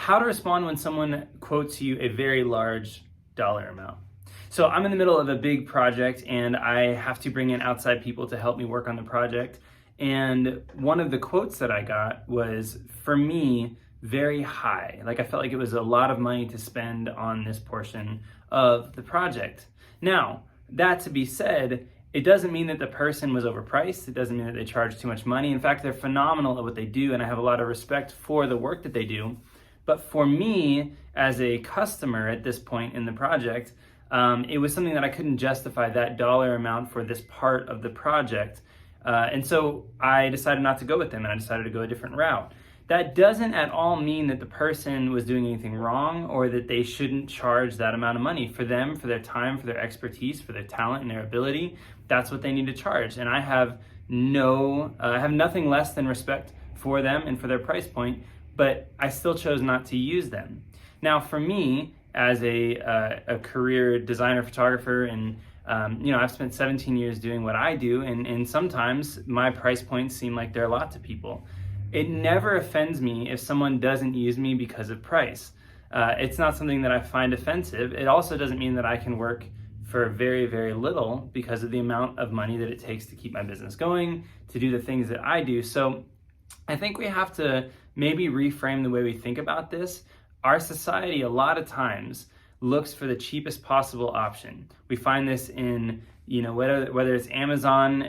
how to respond when someone quotes you a very large dollar amount. So I'm in the middle of a big project and I have to bring in outside people to help me work on the project. And one of the quotes that I got was, for me, very high. Like, I felt like it was a lot of money to spend on this portion of the project. Now, that to be said, it doesn't mean that the person was overpriced. It doesn't mean that they charged too much money. In fact, they're phenomenal at what they do, and I have a lot of respect for the work that they do. But for me, as a customer at this point in the project, it was something that I couldn't justify that dollar amount for this part of the project. And so I decided not to go with them, and I decided to go a different route. That doesn't at all mean that the person was doing anything wrong or that they shouldn't charge that amount of money. For them, for their time, for their expertise, for their talent and their ability, that's what they need to charge. And I have nothing less than respect for them and for their price point, but I still chose not to use them. Now, for me, as a career designer, photographer, and I've spent 17 years doing what I do, and sometimes my price points seem like they're a lot to people. It never offends me if someone doesn't use me because of price. It's not something that I find offensive. It also doesn't mean that I can work for very, very little because of the amount of money that it takes to keep my business going, to do the things that I do. So I think we have to maybe reframe the way we think about this. Our society a lot of times looks for the cheapest possible option. We find this in, whether it's Amazon,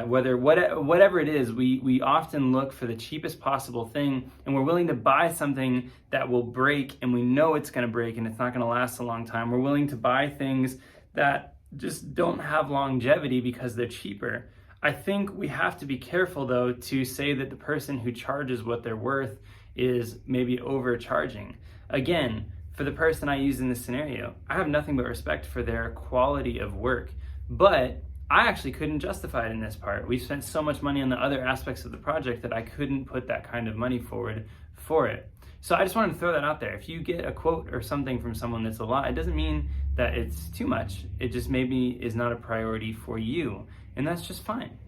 whatever it is, we often look for the cheapest possible thing, and we're willing to buy something that will break, and we know it's going to break and it's not going to last a long time. We're willing to buy things that just don't have longevity because they're cheaper. I think we have to be careful, though, to say that the person who charges what they're worth is maybe overcharging. Again, for the person I use in this scenario, I have nothing but respect for their quality of work, but I actually couldn't justify it in this part. We spent so much money on the other aspects of the project that I couldn't put that kind of money forward for it. So I just wanted to throw that out there. If you get a quote or something from someone that's a lot, it doesn't mean that it's too much. It just maybe is not a priority for you, and that's just fine.